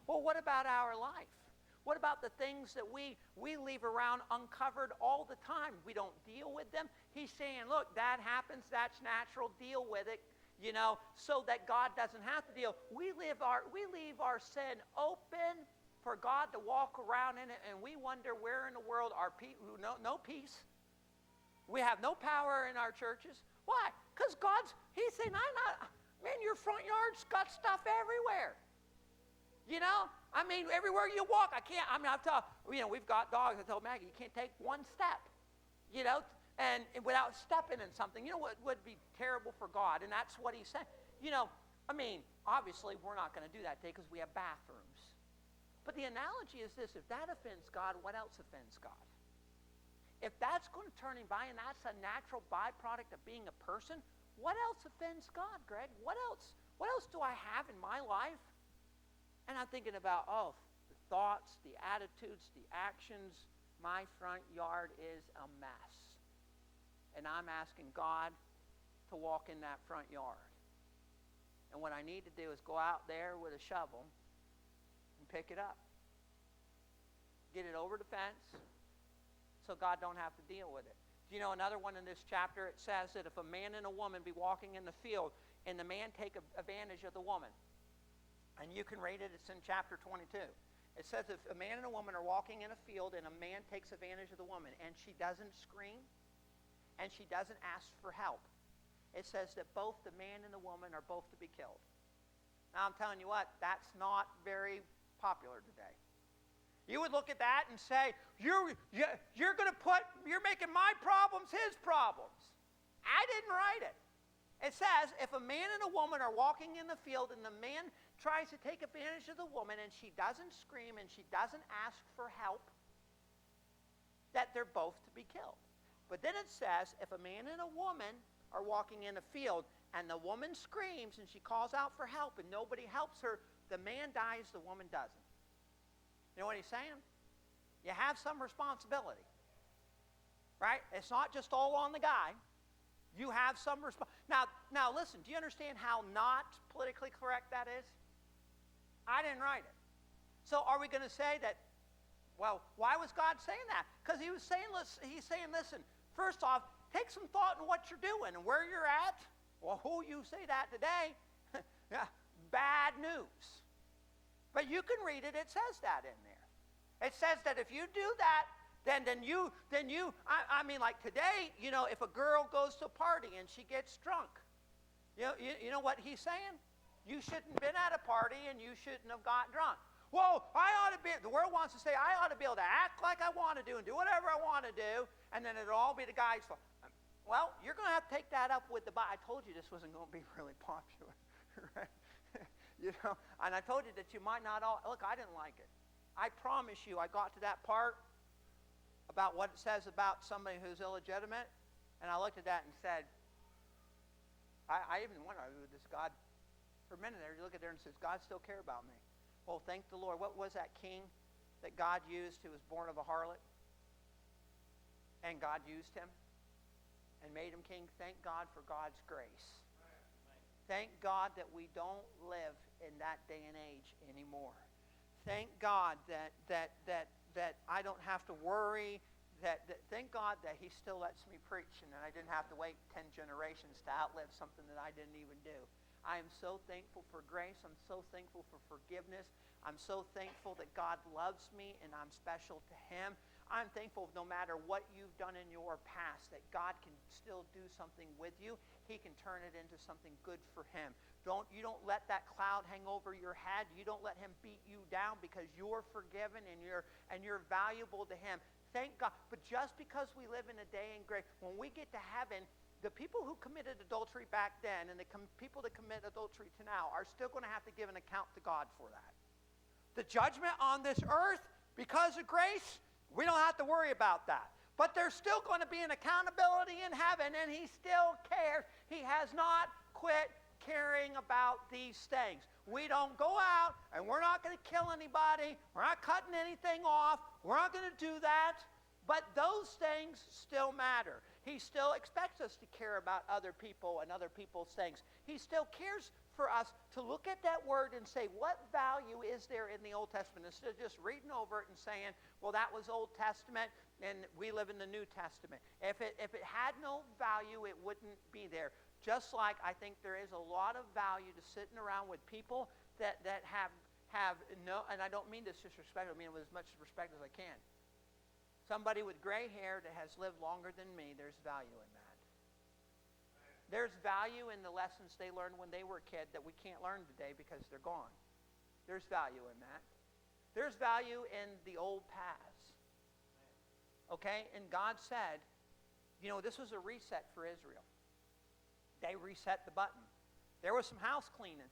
Well, what about our life? What about the things that we leave around uncovered all the time? We don't deal with them. He's saying, look, that happens, that's natural, deal with it, so that God doesn't have to deal. We leave our sin open for God to walk around in it, and we wonder where in the world are people, no peace. We have no power in our churches. Why? Because he's saying, man, your front yard's got stuff everywhere. Everywhere you walk, we've got dogs. I told Maggie, you can't take one step, and without stepping in something. What would be terrible for God? And that's what he's saying. Obviously, we're not going to do that today because we have bathrooms. But the analogy is this: if that offends God, what else offends God? If that's going to turn him by, and that's a natural byproduct of being a person, what else offends God, Greg? What else do I have in my life? And I'm thinking about, the thoughts, the attitudes, the actions. My front yard is a mess. And I'm asking God to walk in that front yard. And what I need to do is go out there with a shovel and pick it up. Get it over the fence so God don't have to deal with it. Do you know another one in this chapter? It says that if a man and a woman be walking in the field and the man take advantage of the woman, and you can read it, it's in chapter 22. It says if a man and a woman are walking in a field and a man takes advantage of the woman and she doesn't scream and she doesn't ask for help, it says that both the man and the woman are both to be killed. Now I'm telling you what, that's not very popular today. You would look at that and say, you're making my problems his problems. I didn't write it. It says, if a man and a woman are walking in the field and the man tries to take advantage of the woman and she doesn't scream and she doesn't ask for help, that they're both to be killed. But then it says, if a man and a woman are walking in a field and the woman screams and she calls out for help and nobody helps her, the man dies, the woman doesn't. You know what he's saying? You have some responsibility, right? It's not just all on the guy. You have some Now listen, do you understand how not politically correct that is? I didn't write it. So are we going to say that, well, why was God saying that? Because he's saying, listen, first off, take some thought in what you're doing and where you're at. Well, who you say that today? Yeah, bad news. But you can read it, it says that in there. It says that if you do that, like today, if a girl goes to a party and she gets drunk, you know what he's saying? You shouldn't have been at a party and you shouldn't have got drunk. Well, the world wants to say I ought to be able to act like I want to do and do whatever I want to do, and then it'll all be the guy's fault. Well, you're going to have to take that up with the Bible. I told you this wasn't going to be really popular, right? And I told you that you might not all, look, I didn't like it. I promise you, I got to that part about what it says about somebody who's illegitimate, and I looked at that and said, I even wonder, does God, for a minute there, you look at there and says, God still care about me? Well, thank the Lord. What was that king that God used who was born of a harlot? And God used him and made him king. Thank God for God's grace. Thank God that we don't live in that day and age anymore. Thank God that I don't have to worry. Thank God that he still lets me preach and that I didn't have to wait 10 generations to outlive something that I didn't even do. I am so thankful for grace. I'm so thankful for forgiveness. I'm so thankful that God loves me and I'm special to him. I'm thankful no matter what you've done in your past, that God can still do something with you. He can turn it into something good for him. You don't let that cloud hang over your head. You don't let him beat you down because you're forgiven and you're valuable to him. Thank God. But just because we live in a day and grace, when we get to heaven, the people who committed adultery back then and the people that commit adultery to now are still going to have to give an account to God for that. The judgment on this earth, because of grace, we don't have to worry about that. But there's still going to be an accountability in heaven, and he still cares. He has not quit caring about these things. We don't go out and we're not going to kill anybody. We're not cutting anything off. We're not going to do that. But those things still matter. He still expects us to care about other people and other people's things. He still cares for us to look at that word and say, what value is there in the Old Testament? Instead of just reading over it and saying, well, that was Old Testament and we live in the New Testament. If it had no value, it wouldn't be there. Just like I think there is a lot of value to sitting around with people that have no, and I don't mean this disrespectful, I mean it with as much respect as I can. Somebody with gray hair that has lived longer than me, there's value in that. There's value in the lessons they learned when they were a kid that we can't learn today because they're gone. There's value in that. There's value in the old paths. Okay? And God said, this was a reset for Israel. They reset the button. There was some house cleaning.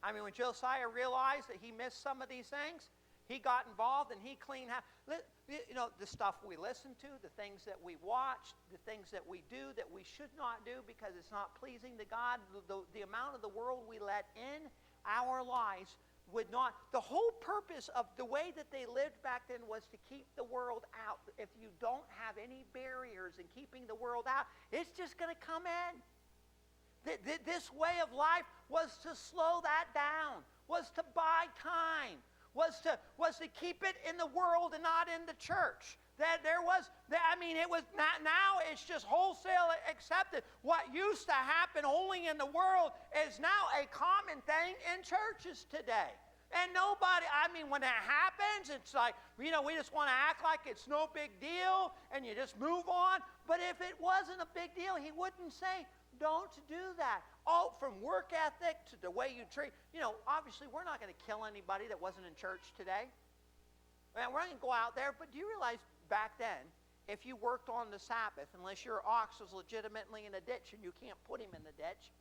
I mean, when Josiah realized that he missed some of these things, he got involved and he cleaned house. The stuff we listen to, the things that we watch, the things that we do that we should not do because it's not pleasing to God, the amount of the world we let in our lives would not. The whole purpose of the way that they lived back then was to keep the world out. If you don't have any barriers in keeping the world out, it's just going to come in. This way of life was to slow that down, was to buy time, was to keep it in the world and not in the church. It was not, now it's just wholesale accepted. What used to happen only in the world is now a common thing in churches today. And when that happens, it's like, we just want to act like it's no big deal, and you just move on. But if it wasn't a big deal, he wouldn't say, don't do that. Oh, from work ethic to the way you treat. Obviously, we're not going to kill anybody that wasn't in church today. And we're not going to go out there. But do you realize back then, if you worked on the Sabbath, unless your ox was legitimately in a ditch and you can't put him in the ditch,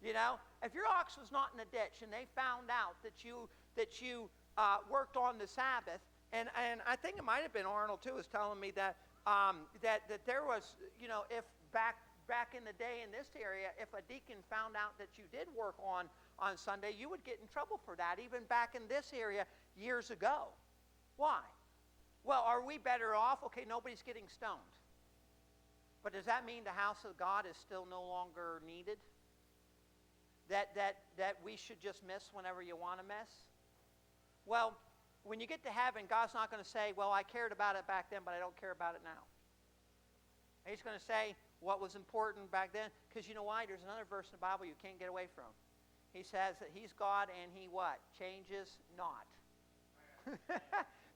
if your ox was not in a ditch and they found out that you worked on the Sabbath, and I think it might have been Arnold too was telling me that there was, if back in the day in this area, if a deacon found out that you did work on Sunday, you would get in trouble for that, even back in this area years ago. Why? Well, are we better off? Okay, nobody's getting stoned. But does that mean the house of God is still no longer needed? That we should just miss whenever you want to miss? Well, when you get to heaven, God's not going to say, well, I cared about it back then, but I don't care about it now. He's going to say what was important back then, because you know why? There's another verse in the Bible you can't get away from. He says that he's God and he what? Changes not.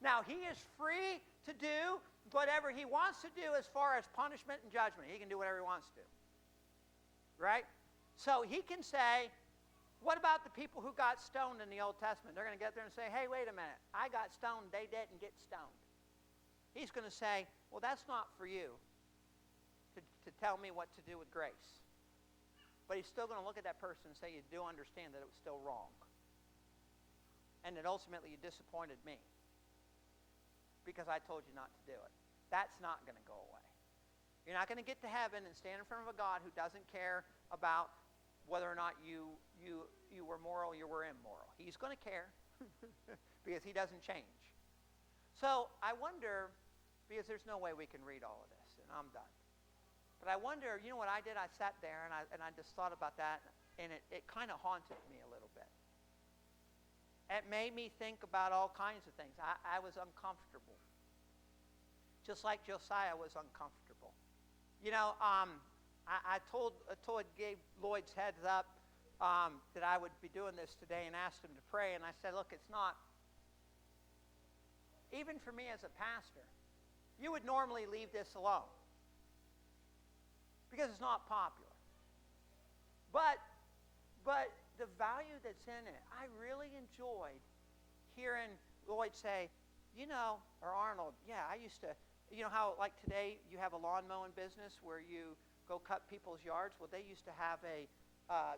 Now, he is free to do whatever he wants to do as far as punishment and judgment. He can do whatever he wants to. Right? So he can say, what about the people who got stoned in the Old Testament? They're going to get there and say, hey, wait a minute. I got stoned. They didn't get stoned. He's going to say, well, that's not for you to tell me what to do with grace. But he's still going to look at that person and say, you do understand that it was still wrong. And that ultimately you disappointed me because I told you not to do it. That's not going to go away. You're not going to get to heaven and stand in front of a God who doesn't care about whether or not you were moral, you were immoral. He's going to care because he doesn't change. So I wonder, because there's no way we can read all of this, and I'm done. But I wonder, you know what I did? I sat there and I just thought about that, and it kind of haunted me a little bit. It made me think about all kinds of things. I was uncomfortable. Just like Josiah was uncomfortable. I told gave Lloyd's heads up that I would be doing this today and asked him to pray. And I said, look, it's not, even for me as a pastor, you would normally leave this alone because it's not popular. But the value that's in it, I really enjoyed hearing Lloyd say, or Arnold, yeah, I used to, how like today you have a lawn mowing business where you go cut people's yards? Well, they used to have a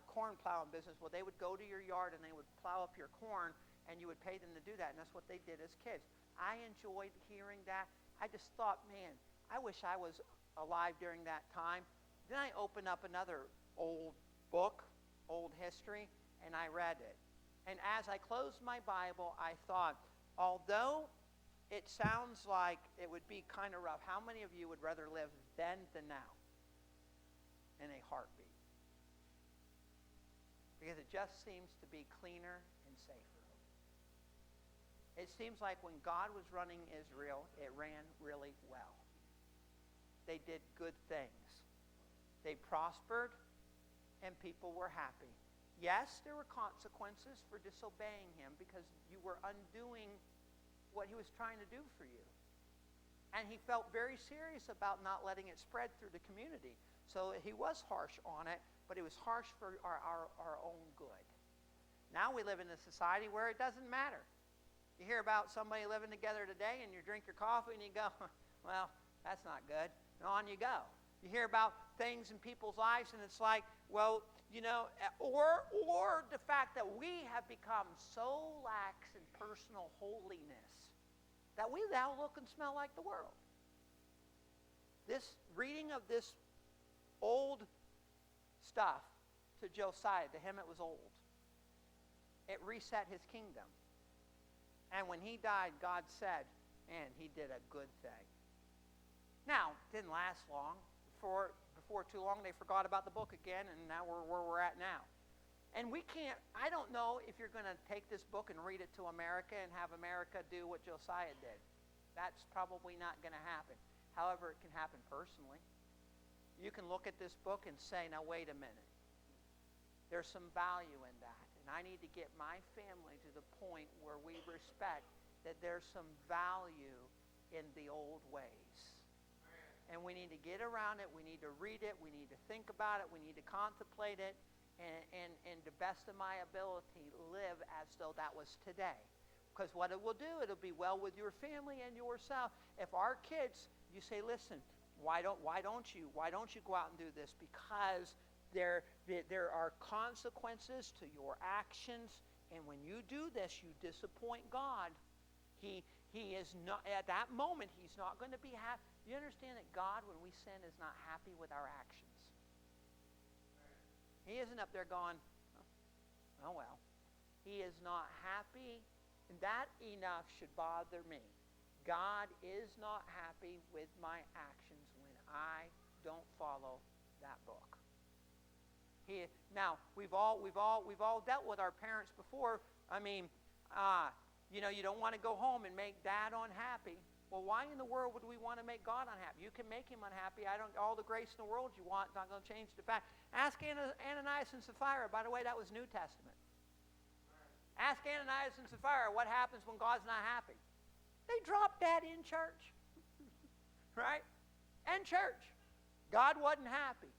corn plowing business. Well, they would go to your yard and they would plow up your corn and you would pay them to do that. And that's what they did as kids. I enjoyed hearing that. I just thought, man, I wish I was alive during that time. Then I opened up another old book old history, and I read it. And as I closed my Bible, I thought, although it sounds like it would be kind of rough, how many of you would rather live then than now? In a heartbeat. Because it just seems to be cleaner and safer. It seems like when God was running Israel, it ran really well. They did good things. They prospered, and people were happy. Yes, there were consequences for disobeying him because you were undoing what he was trying to do for you. And he felt very serious about not letting it spread through the community. So he was harsh on it, but it was harsh for our own good. Now we live in a society where it doesn't matter. You hear about somebody living together today and you drink your coffee and you go, well, that's not good. And on you go. You hear about things in people's lives and it's like, well, you know, or the fact that we have become so lax in personal holiness that we now look and smell like the world. This reading of this old stuff to Josiah, to him it was old. It reset his kingdom. And when he died, God said, and he did a good thing. Now, it didn't last long. Before too long, they forgot about the book again, and now we're where we're at now. And we can't, I don't know if you're going to take this book and read it to America and have America do what Josiah did. That's probably not going to happen. However, it can happen personally. You can look at this book and say, now wait a minute. There's some value in that. And I need to get my family to the point where we respect that there's some value in the old ways. And we need to get around it. We need to read it. We need to think about it. We need to contemplate it. And to best of my ability, live as though that was today. Because what it will do, it'll be well with your family and yourself. If our kids, you say, listen, why don't you go out and do this? Because there are consequences to your actions. And when you do this, you disappoint God. He is not, at that moment, he's not going to be happy. You understand that God, when we sin, is not happy with our actions. He isn't up there going, oh well. He is not happy. And that enough should bother me. God is not happy with my actions when I don't follow that book. Now, we've all dealt with our parents before. I mean, you don't want to go home and make Dad unhappy. Well, why in the world would we want to make God unhappy? You can make him unhappy. All the grace in the world you want, not going to change the fact. Ask Ananias and Sapphira. By the way, that was New Testament. Ask Ananias and Sapphira what happens when God's not happy. They dropped that in church. Right? And church. God wasn't happy.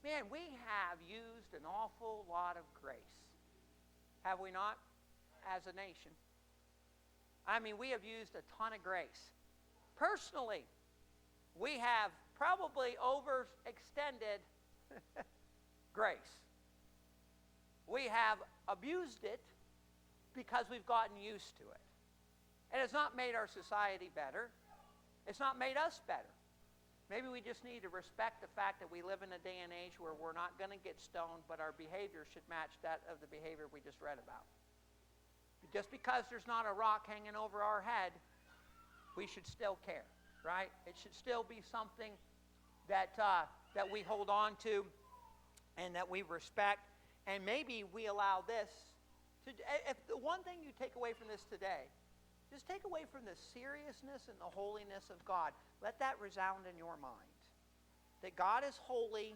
Man, we have used an awful lot of grace. Have we not? As a nation. I mean, we have used a ton of grace. Personally, we have probably overextended grace. We have abused it because we've gotten used to it. And it's not made our society better. It's not made us better. Maybe we just need to respect the fact that we live in a day and age where we're not going to get stoned, but our behavior should match that of the behavior we just read about. Just because there's not a rock hanging over our head, we should still care, right? It should still be something that we hold on to and that we respect. And maybe we allow this to, if the one thing you take away from this today, just take away from the seriousness and the holiness of God. Let that resound in your mind. That God is holy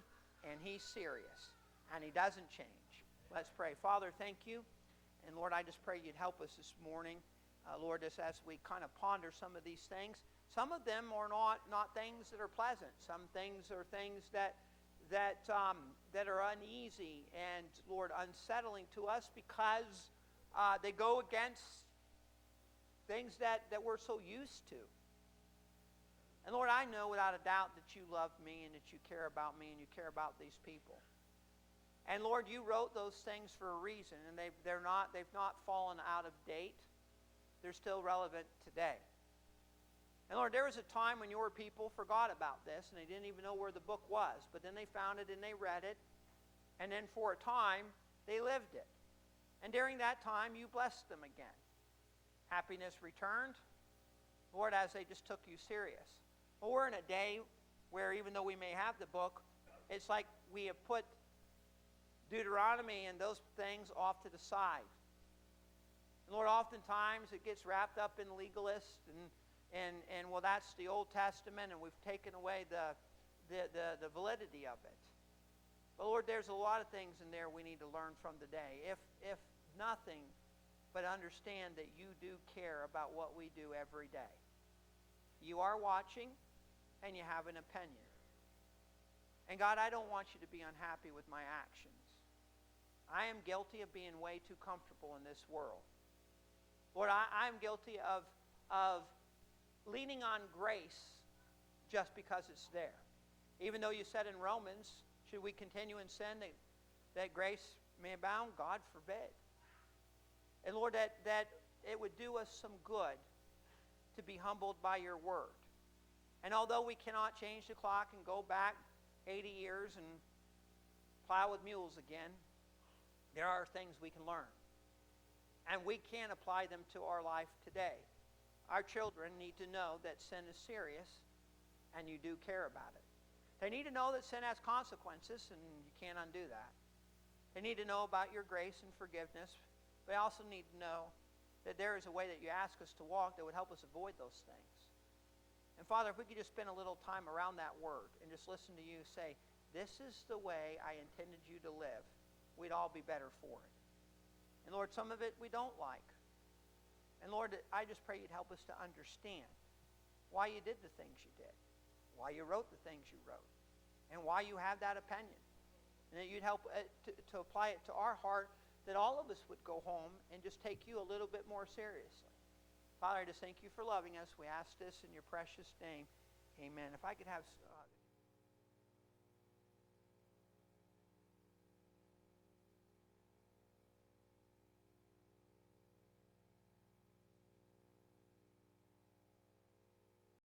and he's serious and he doesn't change. Let's pray. Father, thank you. And Lord, I just pray you'd help us this morning. Lord, just as we kind of ponder some of these things, some of them are not things that are pleasant. Some things are things that are uneasy and, Lord, unsettling to us because they go against things that we're so used to. And Lord, I know without a doubt that you love me and that you care about me and you care about these people. And Lord, you wrote those things for a reason, and they've not fallen out of date. They're still relevant today. And Lord, there was a time when your people forgot about this, and they didn't even know where the book was. But then they found it and they read it. And then for a time, They lived it. And during that time, you blessed them again. Happiness returned, Lord, as they just took you serious. Well, we're in a day where even though we may have the book, it's like we have put Deuteronomy and those things off to the side. And Lord, oftentimes it gets wrapped up in legalists and well, that's the Old Testament, and we've taken away the validity of it. But Lord, there's a lot of things in there we need to learn from today. If nothing but understand that you do care about what we do every day. You are watching, and you have an opinion. And God, I don't want you to be unhappy with my actions. I am guilty of being way too comfortable in this world. Lord, I'm guilty of leaning on grace just because it's there. Even though you said in Romans, should we continue in sin that grace may abound? God forbid. And Lord, that it would do us some good to be humbled by your word. And although we cannot change the clock and go back 80 years and plow with mules again, there are things we can learn. And we can apply them to our life today. Our children need to know that sin is serious and you do care about it. They need to know that sin has consequences and you can't undo that. They need to know about your grace and forgiveness. They also need to know that there is a way that you ask us to walk that would help us avoid those things. And Father, if we could just spend a little time around that word and just listen to you say, this is the way I intended you to live, we'd all be better for it. And Lord, some of it we don't like. And Lord, I just pray you'd help us to understand why you did the things you did, why you wrote the things you wrote, and why you have that opinion. And that you'd help to apply it to our heart, that all of us would go home and just take you a little bit more seriously. Father, I just thank you for loving us. We ask this in your precious name. Amen. If I could have...